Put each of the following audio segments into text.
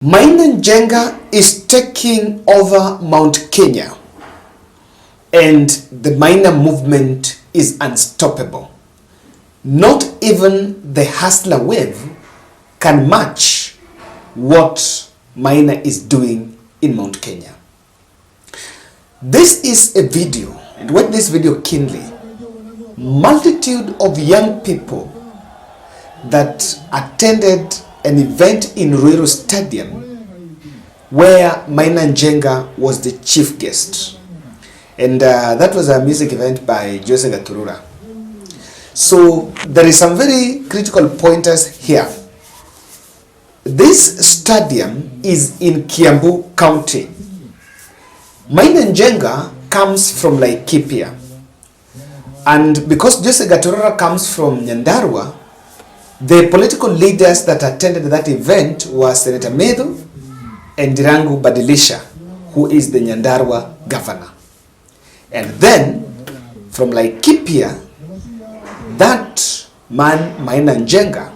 Maina Njenga is taking over Mount Kenya, and the Maina movement is unstoppable. Not even the hustler wave can match what Maina is doing in Mount Kenya. This is a video, and watch this video keenly. Multitude of young people that attended an event in Ruiru Stadium where Maina Njenga was the chief guest. And that was a music event by Jose Gaturura. So there is some very critical pointers here. This stadium is in Kiambu County. Maina Njenga comes from Laikipia. And because Jose Gaturura comes from Nyandarua, the political leaders that attended that event were Senator Medu and Rigathi Badly, who is the Nyandarua governor. And then, from Laikipia, that man, Maina Njenga,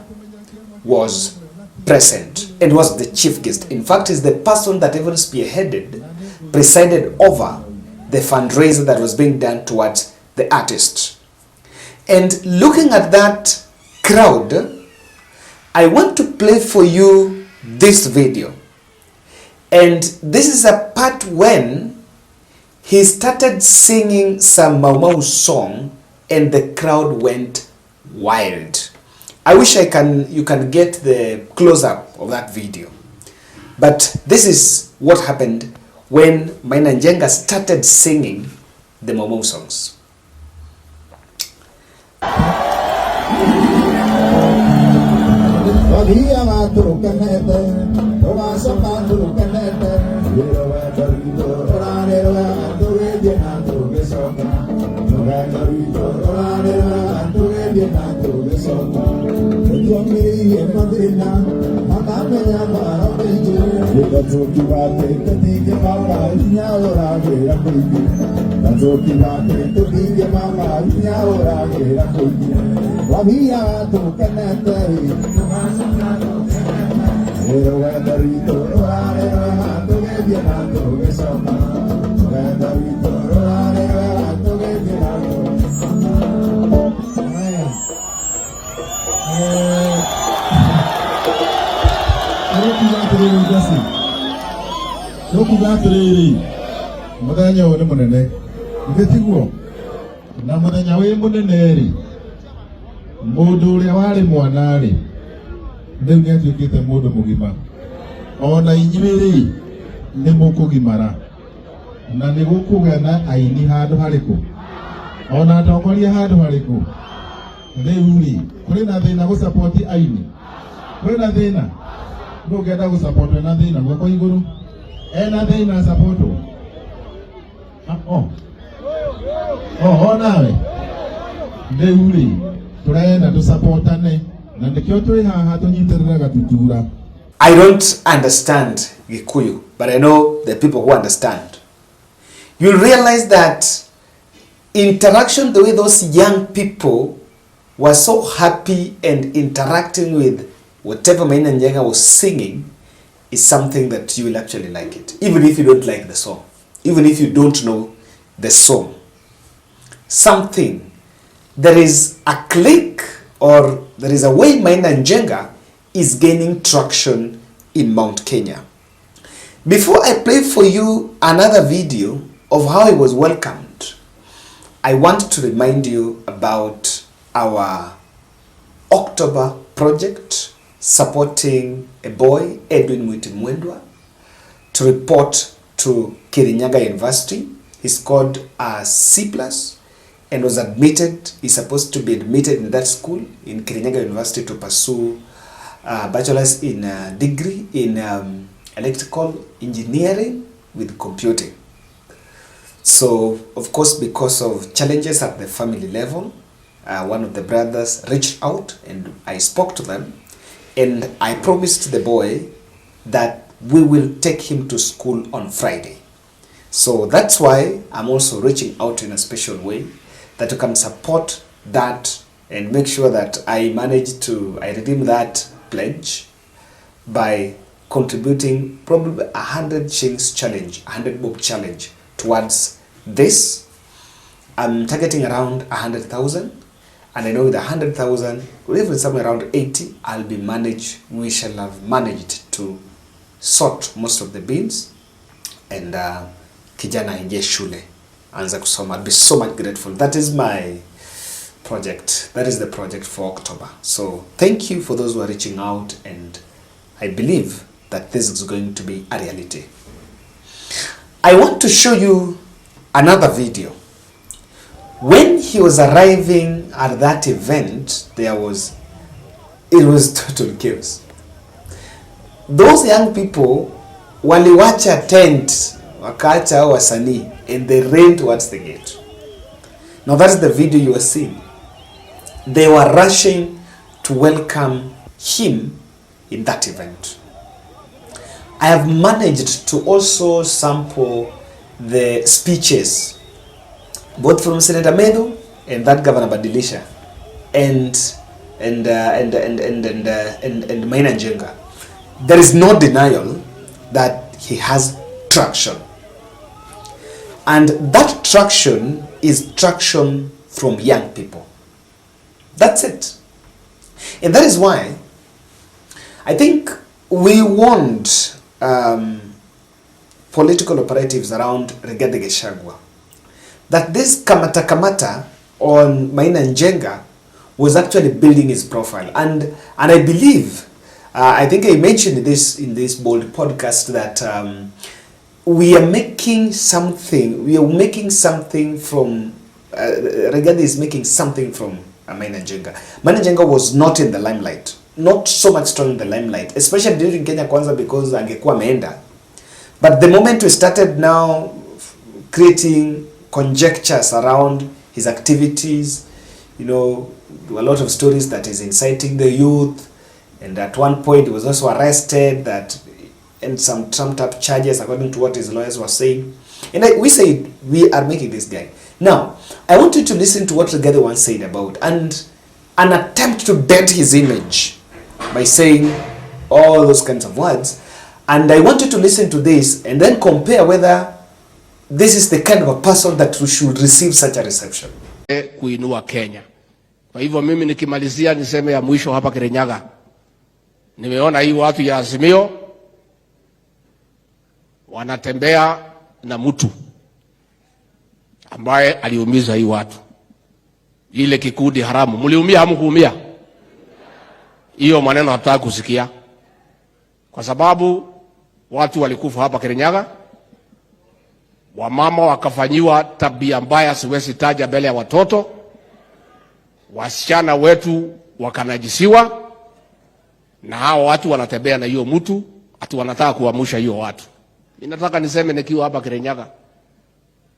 was present and was the chief guest. In fact, he's the person that even spearheaded, presided over the fundraiser that was being done towards the artist. And looking at that crowd, I want to play for you this video. And this is a part when he started singing some Mau Mau song and the crowd went wild. I wish you can get the close-up of that video. But this is what happened when Maina Njenga started singing the Mau Mau songs. Mudanya wone munene ngitiguo na muthenya wi munene ri mundu uria wari mwana ri riu ni atuikite mundu mugima ona inyuiri ni mukugimara na ni gukugia na aini handu hariku ona atongoria handu hariku riu ri kuri na thina gu support aini kuri na thina ndugenda gu support na thina gwako iguru ena thina support nawe ndeuri turenda tusupportane na ndikyo turi haha tunyitirira gatutura. I don't understand Gikuyu, but I know the people who understand. You'll realize that interaction, the way those young people were so happy and interacting with whatever Maina Njenga was singing, is something that you will actually like it, even if you don't like the song, even if you don't know the song. Something, there is a click or there is a way Maina Njenga is gaining traction in Mount Kenya. Before I play for you another video of how he was welcomed, I want to remind you about our October project supporting a boy, Edwin Mwitimwendwa, to report to Kirinyaga University. He scored a C+ and was admitted. He's supposed to be admitted in that school in Kirinyaga University to pursue a bachelor's in degree in electrical engineering with computing. So, of course, because of challenges at the family level, one of the brothers reached out and I spoke to them. And I promised the boy that we will take him to school on Friday. So that's why I'm also reaching out in a special way that you can support that and make sure that I redeem that pledge by contributing probably 100 shillings challenge, 100 bob challenge towards this. I'm targeting around 100,000, and I know with 100,000, or even somewhere around 80, we shall have managed to sort most of the bins, and kijana ingie shule anza kusoma. I'll be so much grateful. That is my project. That is the project for October. So thank you for those who are reaching out, and I believe that this is going to be a reality. I want to show you another video. When he was arriving at that event, it was total chaos. Those young people waliwacha tent, wakaacha wasanii, and they ran towards the gate. Now that's the video you are seeing. They were rushing to welcome him in that event. I have managed to also sample the speeches, both from Senator Medu and that Governor Badly and Maina Njenga. There is no denial that he has traction. And that traction is traction from young people. That's it. And that is why I think we want political operatives around Rigathi Gachagua that this kamata on Maina Njenga was actually building his profile. And I believe, I think I mentioned this in this bold podcast, that we are making something from, Rigathi is making something from Maina Njenga. Maina Njenga was not in the limelight, not so much strong in the limelight, especially during Kenya Kwanza, because angekuwa ameenda. But the moment we started now creating conjectures around his activities, you know, a lot of stories that is inciting the youth, and at one point he was also arrested, that and some trumped up charges according to what his lawyers were saying. And we said we are making this guy. Now, I want you to listen to what Rigathi once said about and an attempt to dent his image by saying all those kinds of words. And I want you to listen to this and then compare whether this is the kind of a person that should receive such a reception. Kuinua Kenya. Kwa hivyo mimi nikimalizia niseme ya mwisho hapa Kirinyaga. Nimeona hii watu ya Azimio wanatembea na mtu ambaye aliumiza hii watu. Ile kikundi haramu. Mliumia hamkuumia? Hiyo maneno hataka kusikia. Kwa sababu watu walikufa hapa Kirinyaga. Wamama wakafanyiwa tabia mbaya siwezi taja mbele ya watoto. Wasichana wetu wakanajisiwa. Na hao watu wanatembea na hiyo mtu, ati wanataka kuamsha hiyo watu. Mimi nataka niseme nikiwa hapa Kirinyaga,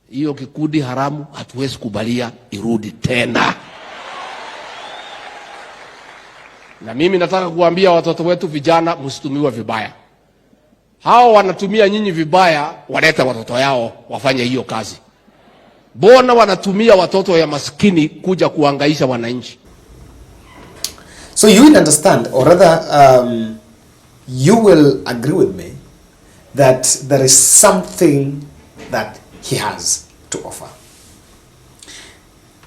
hiyo kikundi haramu hatuwezi kubalia irudi tena. Na mimi nataka kuambia watoto wetu vijana, msitumiwe vibaya. Hao wanatumia nyinyi vibaya, waleta watoto yao wafanye hiyo kazi. Bona wanatumia watoto ya maskini kuja kuangaisha wananchi. So you will understand, or rather you will agree with me that there is something that he has to offer.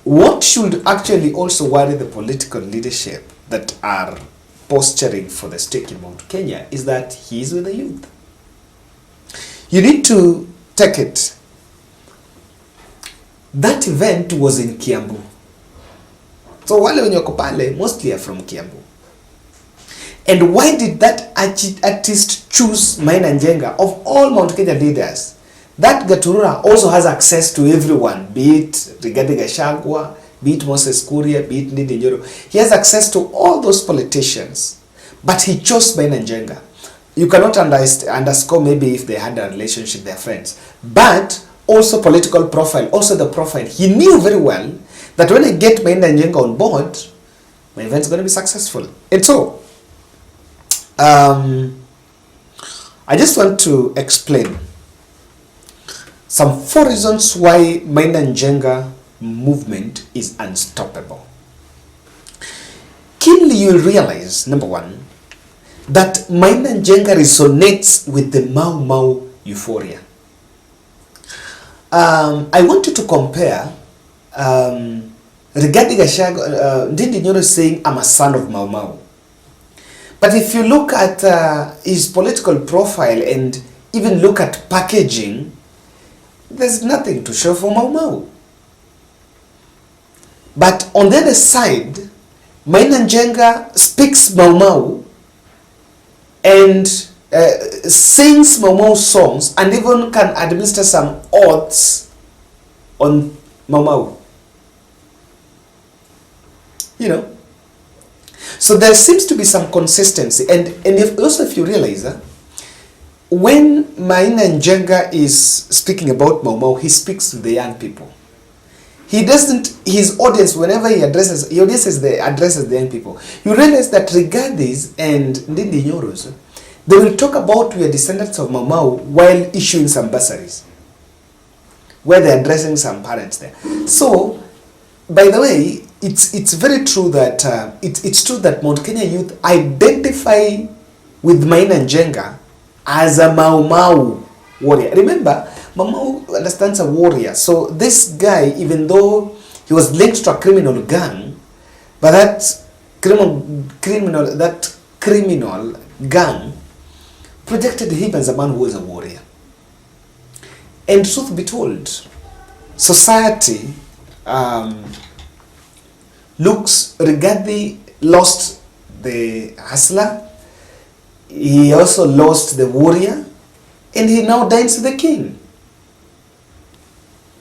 What should actually also worry the political leadership that are posturing for the stake in Mount Kenya is that he is with the youth. You need to take it. That event was in Kiambu. So wale wenye wako pale mostly are from Kiambu. And why did that artist choose Maina Njenga? Of all Mount Kenya leaders, that Gaturura also has access to everyone, be it Rigathi Gachagua, be it Moses Kuria, be it Ndindi Nyoro. He has access to all those politicians, but he chose Maina Njenga. You cannot underscore maybe if they had a relationship, they're friends, but also political profile, also the profile. He knew very well that when I get Maina Njenga on board, my event's going to be successful. And so, I just want to explain some 4 reasons why Maina Njenga movement is unstoppable. Keenly, you'll realize, number 1, that Maina Njenga resonates with the Mau Mau euphoria. I want you to compare Rigathi Ndindi Nyoro saying, I'm a son of Mau Mau. But if you look at his political profile and even look at packaging, there's nothing to show for Mau Mau. But on the other side, Maina Njenga speaks Mau Mau and sings Mau Mau songs and even can administer some oaths on Mau Mau. You know, so there seems to be some consistency, and if you realize that when Maina Njenga is speaking about Mau Mau, he speaks to the young people. He doesn't, his audience, whenever he addresses the young people. You realize that Rigathis and Ndindi Nyoros, they will talk about we are descendants of Mau Mau while issuing some bursaries, where they're addressing some parents there. So, by the way, it's very true that it's true that Mount Kenya youth identify with Maina Njenga as a Mau Mau warrior. Remember, Mau Mau understands a warrior. So this guy, even though he was linked to a criminal gang, but that criminal gang projected him as a man who was a warrior. And truth be told, society looks, Rigathi lost the hustler, he also lost the warrior, and he now dines the king.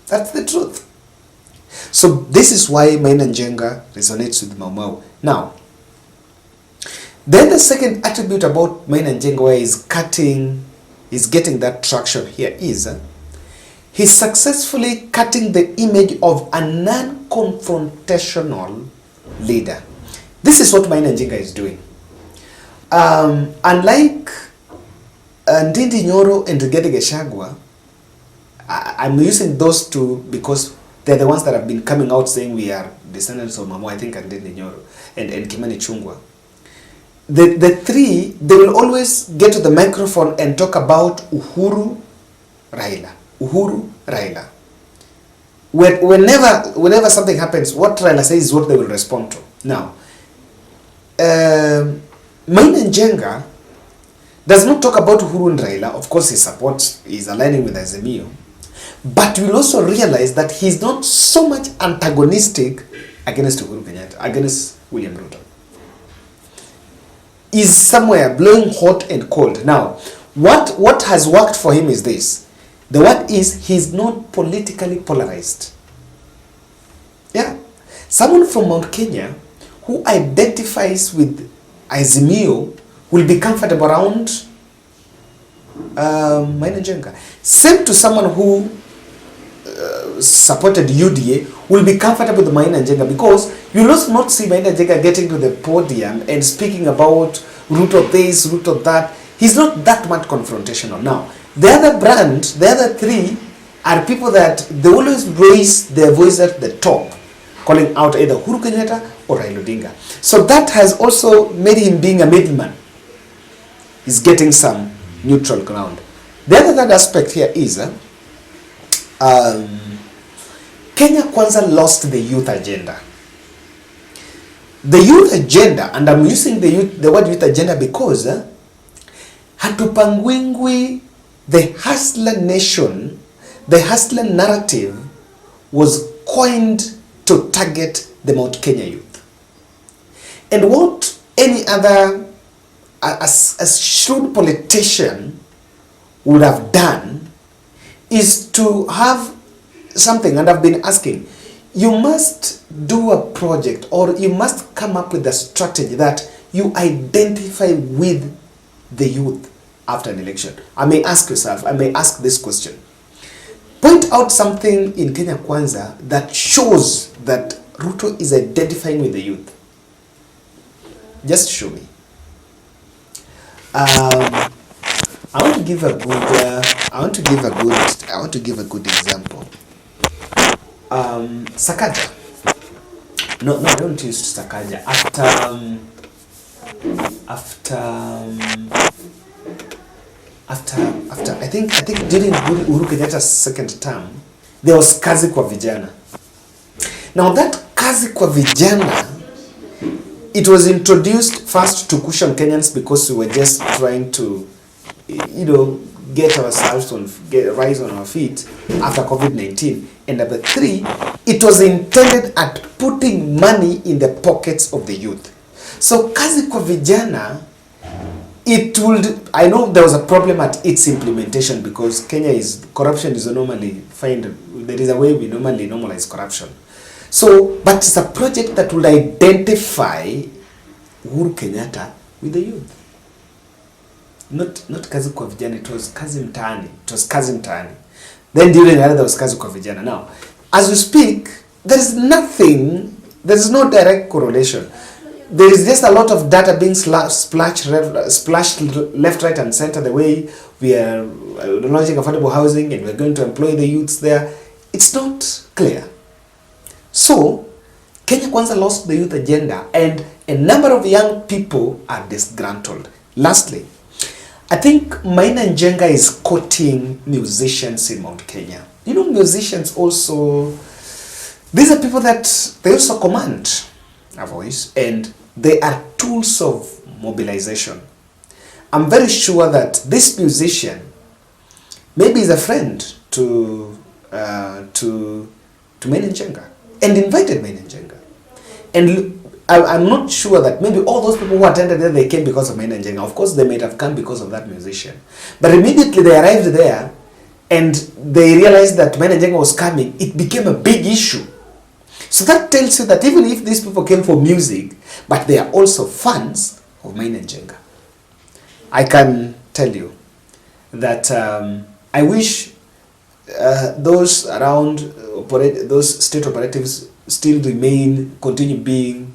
That's the truth. So this is why Maina Njenga resonates with Mau Mau. Now, then the second attribute about Maina Njenga where he's getting that traction here is he's successfully cutting the image of a non-confrontational leader. This is what Maina Njenga is doing. Unlike Ndindi Nyoro and Rigathi Gachagua, I'm using those two because they're the ones that have been coming out saying we are descendants of Mau Mau, I think, and Ndindi Nyoro and Kimani Ichung'wah. The three, they will always get to the microphone and talk about Uhuru, Raila. Uhuru, Raila. Whenever something happens, what Raila says is what they will respond to. Now, Maina Njenga does not talk about Uhuru and Raila. Of course, he supports, he's aligning with Azimio. But we'll also realize that he's not so much antagonistic against Uhuru Kenyatta, against William Ruto. He's somewhere blowing hot and cold. Now, what has worked for him is this. The word is, he's not politically polarized. Yeah. Someone from Mount Kenya who identifies with Azimio will be comfortable around Maina Njenga. Same to someone who supported UDA will be comfortable with Maina Njenga, because you will also not see Maina Njenga getting to the podium and speaking about root of this, root of that. He's not that much confrontational. Now, the other brand, the other three are people that they always raise their voice at the top, calling out either Uhuru Kenyatta or Raila Odinga. So that has also made him being a middleman. He's getting some neutral ground. The other aspect here is Kenya Kwanza lost the youth agenda. The youth agenda, and I'm using the word youth agenda because hatupangwingwi, the hustler nation, the hustler narrative was coined to target the Mount Kenya youth. And what any other as shrewd politician would have done is to have something, and I've been asking, you must do a project or you must come up with a strategy that you identify with the youth after an election. I may ask this question. Point out something in Kenya Kwanza that shows that Ruto is identifying with the youth. Just show me. I want to give a good example. Sakaja. No, I don't use Sakaja. after I think during Uhuru Kenyatta's second term, there was kazi kwa vijana. Now that kazi kwa vijana, it was introduced first to cushion Kenyans because we were just trying to, get ourselves rise on our feet after COVID-19. And number 3, it was intended at putting money in the pockets of the youth. So kazi kwa vijana, I know there was a problem at its implementation because corruption is normally there is a way we normally normalize corruption. So, but it's a project that will identify Uhuru Kenyatta with the youth. Not kazi kwa vijana, it was kazi mtaani. Then during the other there was kazi kwa vijana. Now, as we speak, there is no direct correlation. There is just a lot of data being splashed left, right, and center. The way we are launching affordable housing and we're going to employ the youths there, it's not clear. So, Kenya Kwanza lost the youth agenda, and a number of young people are disgruntled. Lastly, I think Maina Njenga is quoting musicians in Mount Kenya. Musicians also, these are people that they also command a voice, and they are tools of mobilization. I'm very sure that this musician maybe is a friend to Maina Njenga and invited Maina Njenga. And I'm not sure that maybe all those people who attended there, they came because of Maina Njenga. Of course, they might have come because of that musician. But immediately they arrived there and they realized that Maina Njenga was coming, it became a big issue. So that tells you that even if these people came for music, but they are also fans of Maina Njenga. I can tell you that I wish those around, those state operatives still continue being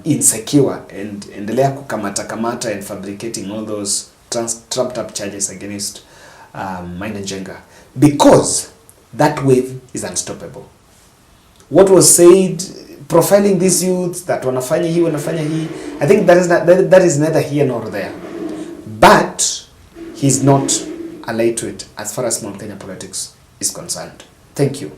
insecure and endelea kukamata and fabricating all those trumped up charges against Maina Njenga, because that wave is unstoppable. What was said, profiling these youths, that wanafanya hii, I think that is neither here nor there. But he's not allied to it as far as Mount Kenya politics is concerned. Thank you.